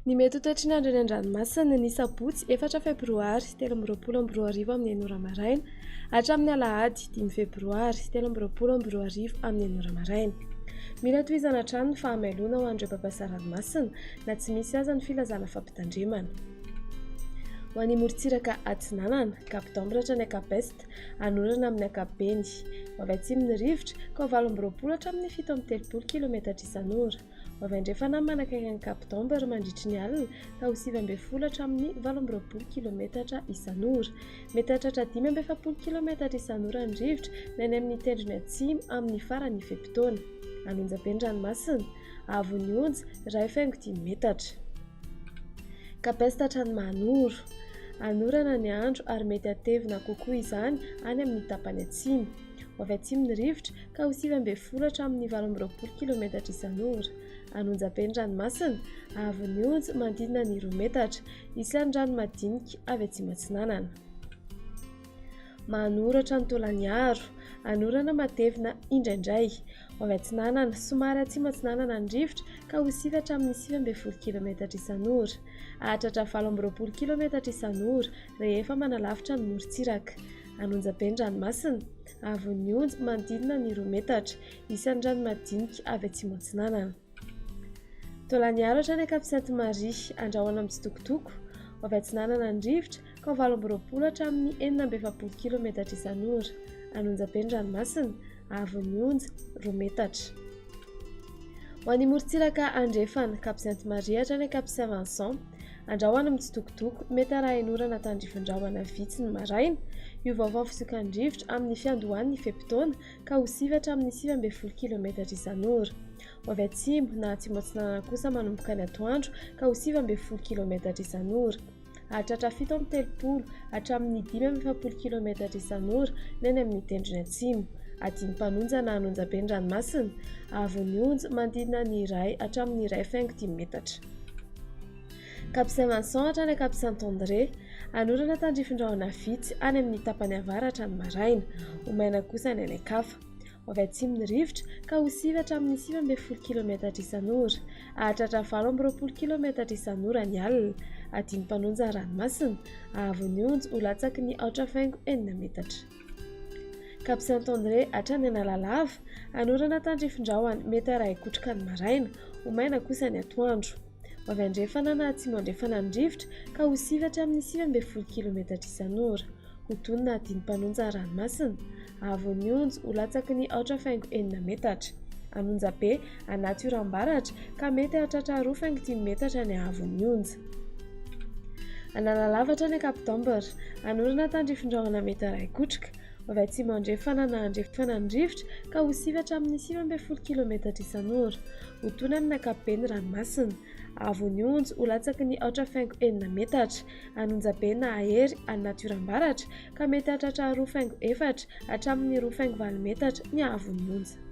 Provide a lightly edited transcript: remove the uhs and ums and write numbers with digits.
Ny mety ho toetr'andro eny an-dranomasina ny sabotsy 4 febroary 2024 amin'ny 9 maraina hatramin'ny alahady 5 febroary 2024 amin'ny 9 maraina. Mila tohizana hatrany ny fahamailona ho an'ireo mpampiasa ranomasina na tsy misy aza ny filazana fampitandremana. Ho an'ny morontsiraka Atsinanana, Cap-d'Ambre hatrany Akapesta, anorana amin'ny ankapobeny, ho avy atsimon'ny rivotra ka ho 8 hatramin'ny 7 km isan'ora. Ho avy andrefana manakaiky ny Cap-d'Ambre mandritry ny alina ka ho 9 hatramin'ny 18 km isan'ora. Mety hahatratra 17 km isan'ora ny rivotra na any amin'ny tendrony atsimo amin'ny farany fe-potoana. Anonjaben'ny ranomasina, Avon'ny onja 2.5 metatra. Kapesta hatrany Mahanoro, anorana ny andro ary mety hatevina kokoa izany any amin'ny tapany atsimo. Ho avy atsimon'ny rivotra ka ho 9 hatramin'ny 18 km isan'ora. Anonjaben'ny ranomasina, Avon'ny onja manodidina ny 2 metatra, isan'ny rano madinika avy atsimo Atsinanana. Mahanoro hatrany Tolagnaro, anorana matevina indraindray. Ho avy Atsinanana, somary atsimo Atsinanana ny rivotra ka ho 9 hatramin'ny 19 km isan'ora. Hahatratra 20 km isan'ora rehefa manalavitra ny morontsiraka. Anonjaben'ny ranomasina, Avon'ny onja manodidina ny 2 metatra, isan'ny rano madinika avy atsimo Atsinanana. Tolagnaro hatrany Cap-Sainte-Marie, andrahoana amin'ny tsitokotoko. Ho avy Atsinanana ny rivotra ka ho 20 hatramin'ny 49 km isan'ora. Anonjaben'ny ranomasina, Avon'ny onja 2 metatra. Ho an'ny morontsiraka andrefana, Cap-Sainte-Marie hatrany Cap-Saint-Vincent, andrahoana amin'ny tsitokotoko, mety arahin'orana tandrifin-drahona vitsy ny maraina. Io vaovao fisokan'ny rivotra amin'ny fiandohan'ny fe-potoana ka ho 9 hatramin'ny 19 km isan'ora. Ho avy atsimo na atsimo Atsinanana kosa manomboka ny atoandro ka ho 19 km isan'ora. Hahatratra 7 hatramin'ny 15 km isan'ora ny any amin'ny tendrony atsimo. Adiny mpanonja na anonjaben'ny ranomasina, Avon'ny onja manodidina ny 1 hatramin'ny 1.5 metatra. Cap-Saint-Vincent hatrany Cap-Saint-André, anorana tandrifin-drahona vitsy any amin'ny tapany avaratra ny maraina, ho maina kosa ny any ankafa. Ho avy atsimon'ny rivotra ka ho 9 hatramin'ny 19 km isan'ora. Hahatratra 20 km isan'ora ny alina. Adiny mpanonja ranomasina, Avon'ny onja ho latsaky ny 4.4 metatra. Cap-Saint-André hatrany Analalava, anorana tandrifin-drahona mety arahi-kotroka ny maraina, ho maina kosa ny atoandro. Ho avy andrefana na atsimo andrefana ny rivotra ka ho 9 hatramin'ny 19 km isan'ora. Ho tonona adiny mpanonja ranomasina, Avon'ny onja ho latsaky ny 4.4 metatra. Anonjabe anaty oram-baratra ka mety hahatratra 2.5 metatra ny Avon'ny onja. Analalava hatrany Cap-d'Ambre, anorana tandrifin-drahona mety arahi-kotroka. Ho avy atsimo andrefana na andrefana ny rivotra ka ho 9 hatramin'ny 19 km isan'ora. Ho tony amin'ny ankapobeny ranomasina, Avon'ny onja ho latsaky ny 4.4 metatra. Anonjabe na ahery anaty oram-baratra ka mety hahatratra 2.4 hatramin'ny 2.4 metatra ny Avon'ny onja.